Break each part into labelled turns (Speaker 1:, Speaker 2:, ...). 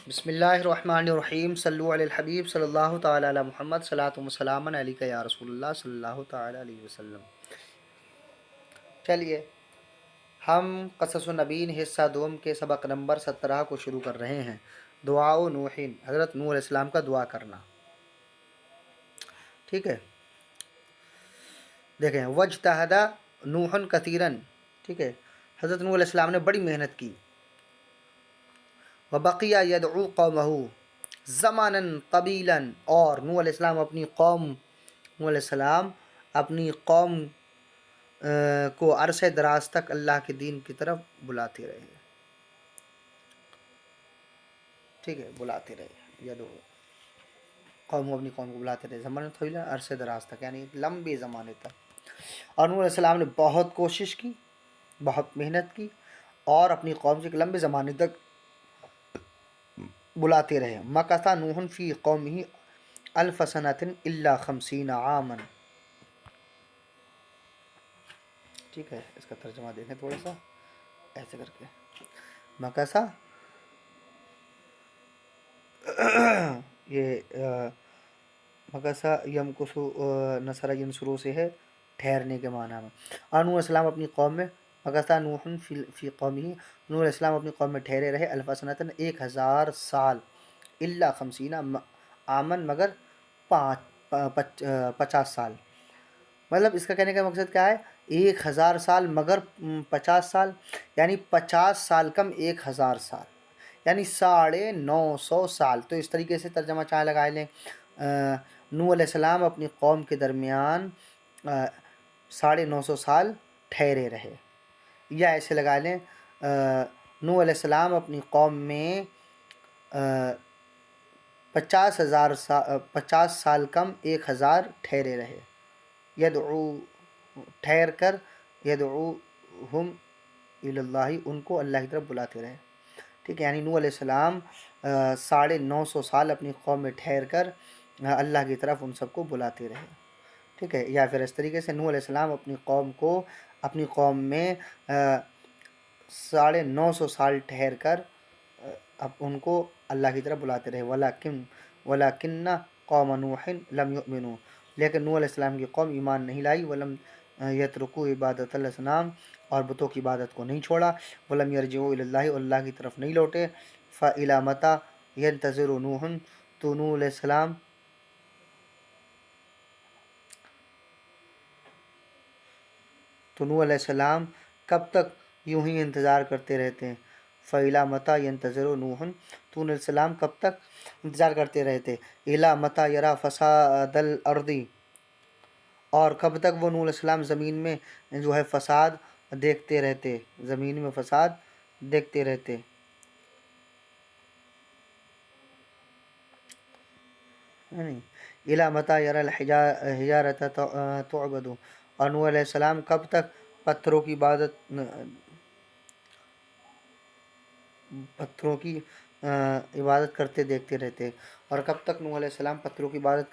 Speaker 1: بسم اللہ الرحمن الرحیم صلو علی الحبیب صلی اللہ تعالی علی محمد صلاۃ و سلام علیک یا رسول اللہ صلی اللہ تعالی علیہ وسلم۔ چلیے ہم قصص النبیین حصہ دوم کے سبق نمبر 17 کو شروع کر رہے ہیں۔ دعا نوحین، حضرت نوح علیہ السلام کا دعا کرنا۔ ٹھیک ہے، دیکھیں وجتہد نوح کثیرن، ٹھیک ہے، حضرت نوح علیہ السلام نے بڑی محنت کی۔ وبقیہ یدعو قومہ، زماناً طویلا، اور نوح علیہ السلام اپنی قوم کو عرصے دراز تک اللہ کے دین کی طرف بلاتے رہے۔ ٹھیک ہے، بلاتے رہے، یدعو اپنی قوم کو بلاتے رہے، زماناً طویلا، عرصے دراز تک، یعنی لمبے زمانے تک۔ اور نوح علیہ السلام نے بہت کوشش کی، بہت محنت کی، اور اپنی قوم سے ایک لمبے زمانے تک بلاتے رہے۔ مکث نوح فی قومہ 1000 سنۃ الا 50 عاما۔ ٹھیک ہے، اس کا ترجمہ دیکھیں تھوڑا سا ایسے کر کے۔ مکث یہ مکث یمکث نصر ینصرو سے ہے، ٹھہرنے کے معنی میں۔ اور نوح علیہ السلام اپنی قوم میں مکث نوح فی قومہ، نوح علیہ السلام اپنی قوم میں ٹھہرے رہے 1000 سنۃ 1000 سال، الا 50 عاما، مگر 50 سال۔ مطلب اس کا کہنے کا مقصد کیا ہے؟ 1000 سال مگر 50 سال، یعنی 50 سال کم 1000 سال، یعنی 950 سال۔ تو اس طریقے سے ترجمہ چاہے لگا لیں، نوح علیہ السلام اپنی قوم کے درمیان 950 سال ٹھہرے رہے، یا ایسے لگا لیں نوح علیہ السلام اپنی قوم میں 50 سال کم 1000 ٹھہرے رہے، یدعو ٹھہر کر، یدعوہم الی اللہ، ان کو اللہ کی طرف بلاتے رہے۔ ٹھیک ہے، یعنی نوح علیہ السلام 950 سال اپنی قوم میں ٹھہر کر اللہ کی طرف ان سب کو بلاتے رہے۔ ٹھیک ہے، یا پھر اس طریقے سے نوح علیہ السلام اپنی قوم میں 950 سال ٹھہر کر اب ان کو اللہ کی طرف بلاتے رہے۔ وَلَكِنَّ قَوْمَ نُوحٍ لَمْ يُؤْمِنُوا، لیکن نوح علیہ السلام کی قوم ایمان نہیں لائی۔ وَلَمْ يَتْرُكُوا عِبَادَةَ الْأَصْنَامِ، اور بتوں کی عبادت کو نہیں چھوڑا۔ وَلَمْ يَرْجِعُوا إِلَى اللَّهِ، اور اللہ کی طرف نہیں لوٹے۔ فَإِلَىٰ مَتَىٰ يَنْتَظِرُ نُوحٌ، تو نوح علیہ السلام کب تک یوں ہی انتظار کرتے رہتے ہیں۔ فَإِلَىٰ مَتَىٰ يَنْتَظِرُ نُوحٌ، تو نوح علیہ السلام کب تک انتظار کرتے رہتے۔ إِلَىٰ مَتَىٰ يَرَىٰ فَسَادَ الْأَرْضِ، اور کب تک وہ نوح علیہ السلام زمین میں جو ہے فساد دیکھتے رہتے، زمین میں فساد دیکھتے رہتے۔ إِلَىٰ مَتَىٰ يَرَىٰ الْحِجَارَةَ تُعْبَدُ، اور نوح علیہ السلام کب تک پتھروں کی عبادت کرتے دیکھتے رہتے، اور کب تک نوح علیہ السلام پتھروں کی عبادت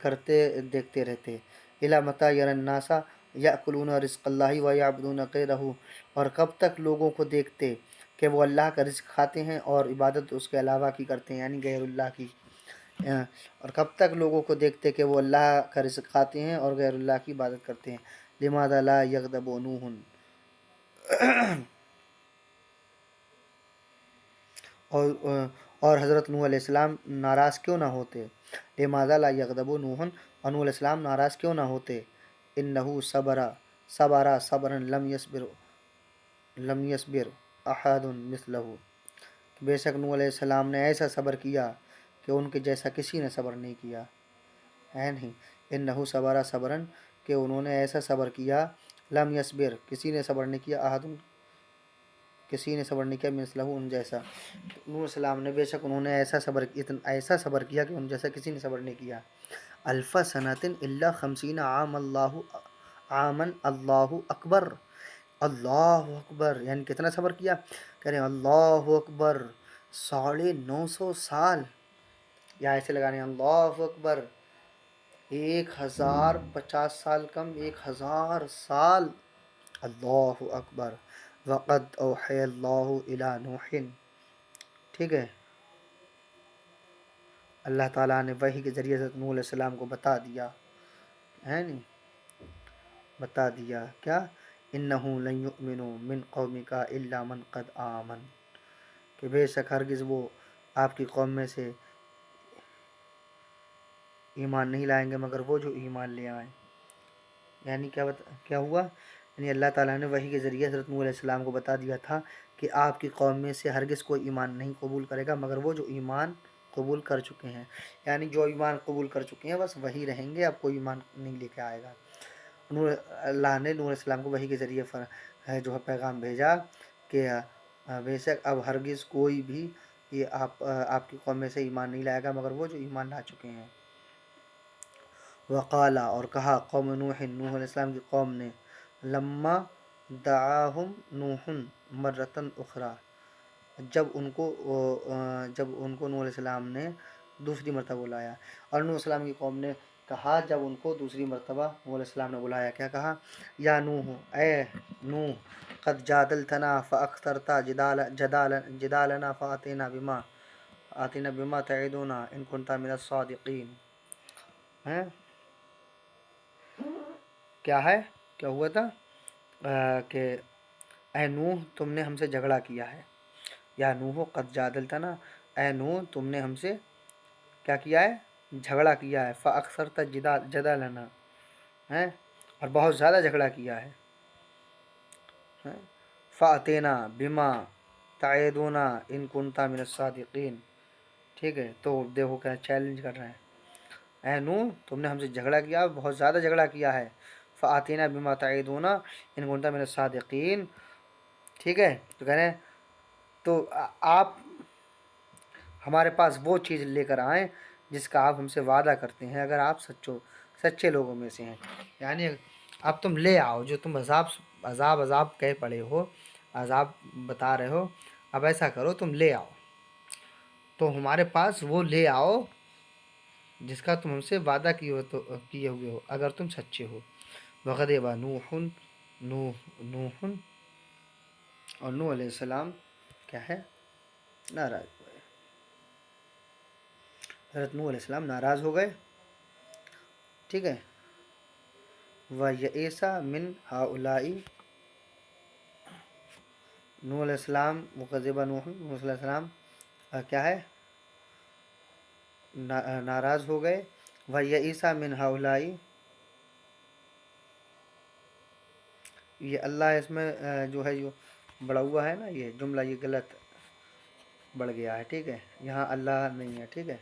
Speaker 1: کرتے دیکھتے رہتے۔ إِلَىٰ مَتَىٰ يَرَى النَّاسَ يَأْكُلُونَ رِزْقَ اللَّهِ وَيَعْبُدُونَ غَيْرَهُ، اور کب تک لوگوں کو دیکھتے کہ وہ اللہ کا رزق کھاتے ہیں اور عبادت اس کے علاوہ کی کرتے ہیں، یعنی غیر اللہ کی۔ اور کب تک لوگوں کو دیکھتے کہ وہ اللہ کا رزق کھاتے ہیں اور غیر اللہ کی عبادت کرتے ہیں۔ لِمَاذَا لَا يَغْضَبُ نُوحٌ، اور حضرت نوح علیہ السلام ناراض کیوں نہ ہوتے۔ لِمَاذَا لَا يَغْضَبُ نُوحٌ، اور نوح علیہ السلام ناراض کیوں نہ ہوتے۔ إِنَّهُ صَبَرَ صَبْرًا لَمْ يَصْبِرْ أَحَدٌ مِثْلَهُ، بے شک نوح علیہ السلام نے ایسا صبر کیا کہ ان کے جیسا کسی نے صبر نہیں کیا ہے نہیں۔ إِنَّهُ صَبَرَ صَبْرًا، کہ انہوں نے ایسا صبر کیا، لم یصبر، کسی نے صبر نہیں کیا، کسی نے صبر نہیں کیا، مثلہ، ان جیسا۔ نوح علیہ السلام نے بے شک انہوں نے ایسا صبر کیا کہ ان جیسا کسی نے صبر نہیں کیا۔ 1000 سنۃ الا 50 عاما، اللہ اکبر، اللہ اکبر، یعنی کتنا صبر کیا؟ کہہ رہے ہیں اللہ اکبر 950 سال، یا ایسے لگانے ہیں اللہ اکبر 1050 سال کم 1000 سال، اللہ اکبر۔ وقد اوحی اللہ الی نوح، ٹھیک ہے، اللہ تعالیٰ نے وحی کے ذریعے حضرت نوح علیہ السلام کو بتا دیا ہے، نہیں بتا دیا کیا، انہو لن یؤمنوا من قومک الا من قد آمن، کہ بے شک ہرگز وہ آپ کی قوم میں سے ایمان نہیں لائیں گے مگر وہ جو ایمان لے آئیں۔ یعنی کیا ہوا، یعنی اللہ تعالیٰ نے وحی کے ذریعے حضرت نوح علیہ السلام کو بتا دیا تھا کہ آپ کی قوم میں سے ہرگز کوئی ایمان نہیں قبول کرے گا مگر وہ جو ایمان قبول کر چکے ہیں، یعنی جو ایمان قبول کر چکے ہیں بس وہی رہیں گے، اب کوئی ایمان نہیں لے کے آئے گا۔ اللہ نے نوح علیہ السلام کو وحی کے ذریعے جو ہے پیغام بھیجا کہ بے شک اب ہرگز کوئی بھی یہ آپ کی قوم میں سے ایمان نہیں لائے گا مگر وہ جو ایمان لا چکے ہیں۔ وقالا، اور کہا، قوم نوح علیہ السلام کی قوم نے، لما دعاہم نوح مرتن اخرى، جب ان کو نوح علیہ السلام نے دوسری مرتبہ بلایا، اور نوح علیہ السلام کی قوم نے کہا جب ان کو دوسری مرتبہ نوح علیہ السلام نے بلایا، کیا کہا، یا نوح، اے نوح، قد جادلتنا فاکثرت جدالنا فاتنا بما تعدنا ان كنت من الصادقین۔ ہیں کیا ہے، کیا ہوا تھا کہ اے نوح تم نے ہم سے جھگڑا کیا ہے، یا نوح قد جادلتنا، اے نوح تم نے ہم سے کیا کیا ہے، جھگڑا کیا ہے، فاکثرت جدالنا، ہیں اور بہت زیادہ جھگڑا کیا ہے، فاتنا بما تعدنا ان كنت من الصادقین۔ ٹھیک ہے، تو دیکھو کیا چیلنج کر رہے ہیں، اے نوح تم نے ہم سے جھگڑا کیا، بہت زیادہ جھگڑا کیا ہے، فآتینا بما تعدنا ان كنت من الصادقین۔ ٹھیک ہے، تو کہہ رہے ہیں تو آپ ہمارے پاس وہ چیز لے کر آئیں جس کا آپ ہم سے وعدہ کرتے ہیں اگر آپ سچے لوگوں میں سے ہیں، یعنی اب تم لے آؤ جو تم عذاب کہہ پڑے ہو، عذاب بتا رہے ہو، اب ایسا کرو تم لے آؤ، تو ہمارے پاس وہ لے آؤ جس کا تم ہم سے وعدہ کیے ہوئے ہو اگر تم سچے ہو۔ وغضب نوح، اور نوح علیہ السلام کیا ہے، ناراض ہوئے، حضرت نوح علیہ السلام ناراض ہو گئے۔ ٹھیک ہے، وَيَئِسَ مِنْ هَؤُلَاءِ، نوح علیہ السلام وغضب نوح علیہ السلام کیا ہے، ناراض ہو گئے، وَيَئِسَ مِنْ هَؤُلَاءِ، یہ اللہ اس میں جو ہے جو بڑا ہوا ہے نا، یہ جملہ یہ غلط بڑھ گیا ہے، ٹھیک ہے، یہاں اللہ نہیں ہے، ٹھیک ہے،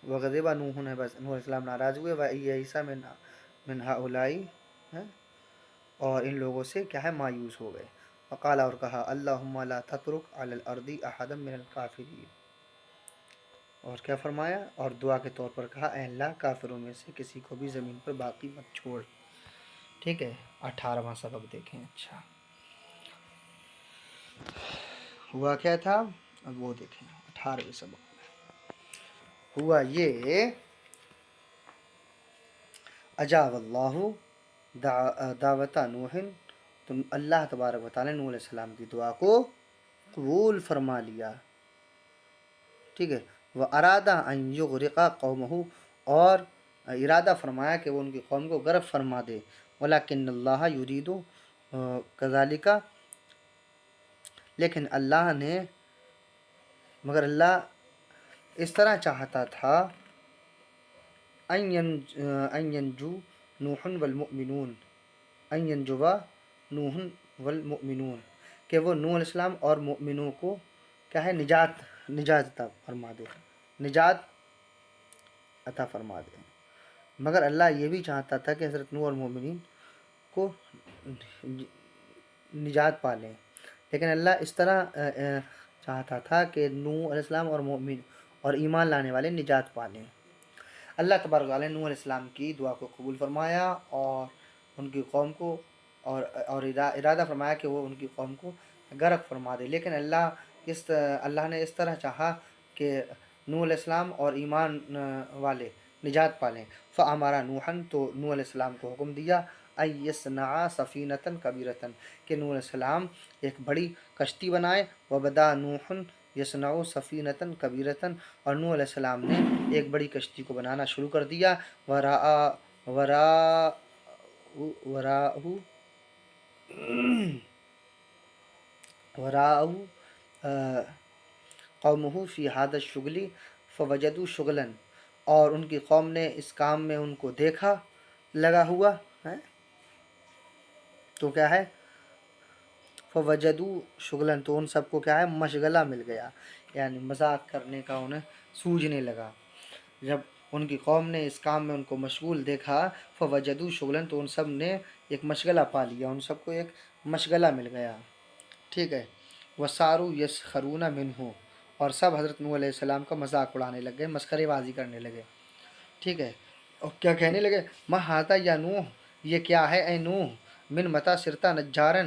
Speaker 1: وغضب نوح ہے، بس نوح علیہ السلام ناراض ہوئے، وَيَئِسَ مِنْ هَؤُلَاءِ، اور ان لوگوں سے کیا ہے مایوس ہو گئے، وقال، اور کہا، اللہم لا تترک علی الارض احدا من الکافرین، اور کیا فرمایا، اور دعا کے طور پر کہا، اے اللہ کافروں میں سے کسی کو بھی زمین پر باقی مت چھوڑ۔ ٹھیک ہے، 18واں سبق دیکھیں۔ اچھا ہوا کیا تھا، اب وہ دیکھیں 18ویں سبق میں ہوا یہ، اجاب اللہ دعوت نوح، تم اللہ تبارک و تعالی نے نوح علیہ السلام کی دعا کو قبول فرما لیا۔ ٹھیک ہے، وَأَرَادَ أَن يُغْرِقَ قَوْمَهُ، اور ارادہ فرمایا کہ وہ ان کی قوم کو غرق فرما دے، وَلَكِنَّ اللَّهَ يُرِيدُ كَذَلِكَ، لیکن مگر اللہ اس طرح چاہتا تھا، ان ينجو نوح والمؤمنون، ان ينجو نوح والمؤمنون، کہ وہ نوح علیہ السلام اور مؤمنوں کو کیا ہے نجات عطا فرما دے، نجات عطا فرما دے، مگر اللہ یہ بھی چاہتا تھا کہ حضرت نوح اور مومنین کو نجات پالیں، لیکن اللہ اس طرح چاہتا تھا کہ نوح علیہ السلام اور مومن اور ایمان لانے والے نجات پالیں۔ اللہ تبارک و تعالی نے نوح علیہ السلام کی دعا کو قبول فرمایا اور ان کی قوم کو اور ارادہ فرمایا کہ وہ ان کی قوم کو غرق فرما دے، لیکن اللہ نے اس طرح چاہا کہ نوح علیہ السلام اور ایمان والے نجات پالیں۔ فَأَمَرَ نُوحًا، تو نوح علیہ السلام کو حکم دیا، أَن يَصْنَعَ سَفِينَةً كَبِيرَةً، کہ نوح علیہ السلام ایک بڑی کشتی بنائے، وَبَدَا نُوحٌ یصنع سفینۃ کبیرۃ، اور نوح علیہ السلام نے ایک بڑی کشتی کو بنانا شروع کر دیا. ورا وراء قومہ فی ھذا الشغل فوجدوا شغلا، اور ان کی قوم نے اس کام میں ان کو دیکھا لگا ہوا ہے تو کیا ہے فوجدوا شغلا، تو ان سب کو کیا ہے مشغلہ مل گیا، یعنی مذاق کرنے کا انہیں سوجنے لگا. جب ان کی قوم نے اس کام میں ان کو مشغول دیکھا فوجدوا شغلا، تو ان سب نے ایک مشغلہ پا لیا، ان سب کو ایک مشغلہ مل گیا. ٹھیک ہے. وَصَارُوا يَسْخَرُونَ مِنْهُ، اور سب حضرت نوح علیہ السلام کا مذاق اڑانے لگے، مسخرے بازی کرنے لگے. ٹھیک ہے. اور کیا کہنے لگے، ما ھذا یا نوح، یہ کیا ہے اے نوح، من متى صرت نجارا،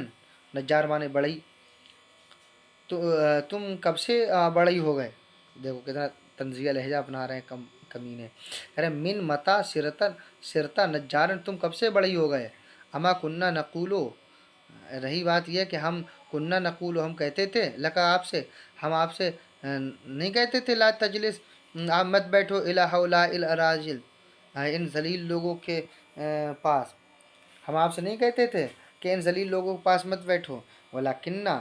Speaker 1: نجار مانے بڑھئی، تو تم کب سے بڑھئی ہو گئے. دیکھو کتنا طنزیہ لہجہ اپنا رہے ہیں کمینے. ارے من متى صرت نجارا، تم کب سے بڑھئی ہو گئے. اما کننا نقولو، رہی بات یہ کہ ہم کننا نقولو، ہم کہتے تھے، لکا آپ سے، ہم آپ سے نہیں کہتے تھے لا تجلس، آپ مت بیٹھو الی ہؤلاء الاراذل، ان ذلیل لوگوں کے پاس، ہم آپ سے نہیں کہتے تھے کہ ان ذلیل لوگوں کے پاس مت بیٹھو. ولکننا،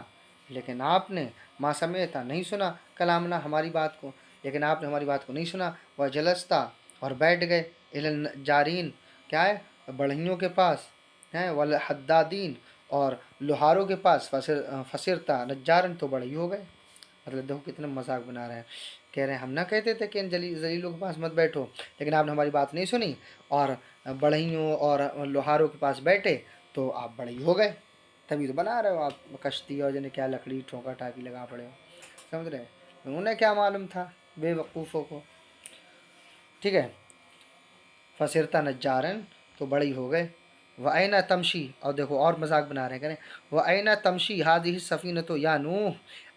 Speaker 1: لیکن آپ نے، ما سمعتا، نہیں سنا، کلامنا، ہماری بات کو، لیکن آپ نے ہماری بات کو نہیں سنا. وجلستا، اور بیٹھ گئے، الی النجارین، کیا ہے بڑھئیوں کے پاس ہیں، والحدادین، اور لوہاروں کے پاس، فصرتا نجارن، تو بڑھئی ہو گئے. مطلب دیکھو کتنا مذاق بنا رہے ہیں. کہہ رہے ہیں ہم نہ کہتے تھے کہ ان ذلیلوں کے پاس مت بیٹھو، لیکن آپ نے ہماری بات نہیں سنی اور بڑھئیوں اور لوہاروں کے پاس بیٹھے تو آپ بڑھئی ہو گئے. تبھی تو بنا رہے ہو آپ کشتی، اور جنہیں کیا لکڑی ٹھوکا ٹاکی لگا پڑے ہو. سمجھ رہے ہیں، انہیں کیا معلوم تھا بے وقوفوں کو. ٹھیک ہے. فصرتا نجارن، تو بڑھئی ہو گئے. وَأَيْنَ تَمْشِي، اور دیکھو اور مذاق بنا رہے ہیں. کریں وَأَيْنَ تَمْشِي هَذِهِ السَّفِينَةُ یا نوح،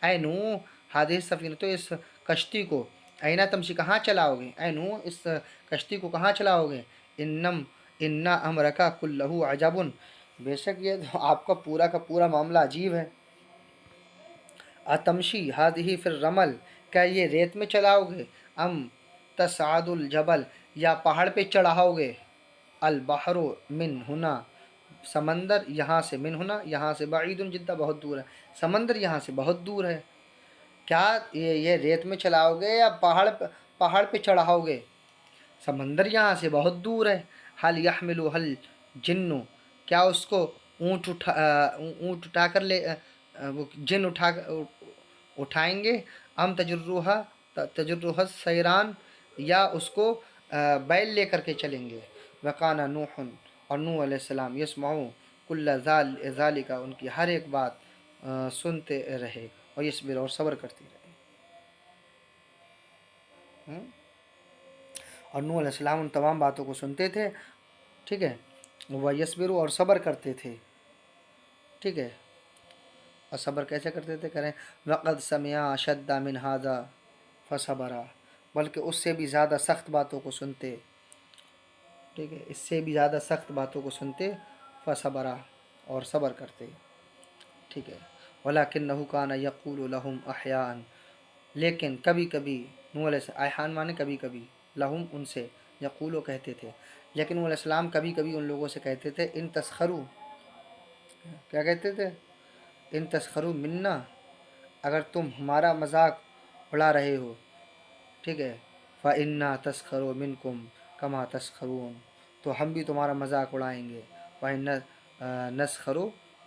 Speaker 1: اے نوح، هَذِهِ السَّفِينَةُ، اس کشتی کو، اینا تمشی، کہاں چلاؤ گے، اے نوح اس کشتی کو کہاں چلاؤ گے. ان امرک کلہ عجب، بے شک یہ تو آپ کا پورا معاملہ عجیب ہے. اتمشی هذه فی الرمل، کیا یہ ریت میں چلاؤ گے، ام تصعد الجبل، یا پہاڑ پہ چڑھاؤ گے. البحر من ہنا، سمندر یہاں سے، من ہنا یہاں سے، بعید جدا بہت دور ہے، سمندر یہاں سے بہت دور ہے. کیا یہ ریت میں چلاؤ گے یا پہاڑ پہ چڑھاؤ گے، سمندر یہاں سے بہت دور ہے. حل یحمل حل جن، کیا اس کو اونٹ اٹھا کر لے، وہ جن اٹھائیں گے. ام تجرها سیران، یا اس کو بیل لے کر کے چلیں گے. وکانا نوح، اور نوح علیہ السلام، یسمعو کل ذالک، ان کی ہر ایک بات سنتے رہے، اور یصبر، اور صبر کرتے رہے. اور نوح علیہ السلام ان تمام باتوں کو سنتے تھے. ٹھیک ہے. وہ یصبروا، اور صبر کرتے تھے. ٹھیک ہے. اور صبر کیسے کرتے تھے، کریں وقد سمع اشد من ھذا فصبرا، بلکہ اس سے بھی زیادہ سخت باتوں کو سنتے. ٹھیک ہے. اس سے بھی زیادہ سخت باتوں کو سنتے، فصبرا، اور صبر کرتے. ٹھیک ہے. ولکنہ کان یقول لهم احیاء، لیکن کبھی کبھی، نوح علیہ السلام، احیان مانے کبھی کبھی، لہم ان سے، یقولو کہتے تھے. لیکن نوح علیہ السلام کبھی کبھی ان لوگوں سے کہتے تھے، ان تسخروا، کیا کہتے تھے، ان تسخروا منا، اگر تم ہمارا مذاق اڑا رہے ہو. ٹھیک ہے. فإنا تسخر منکم کما تسخرون، تو ہم بھی تمہارا مذاق اڑائیں گے. نسخر،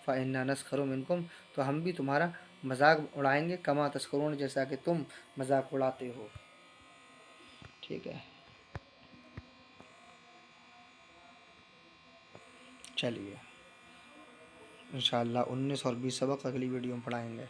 Speaker 1: فإنا نسخر منکم، تو ہم بھی تمہارا مذاق اڑائیں گے، کما تسخرون، جیسا کہ تم مذاق اڑاتے ہو. ٹھیک ہے. چلیے انشاءاللہ 19 اور 20 سبق اگلی ویڈیو میں پڑھائیں گے.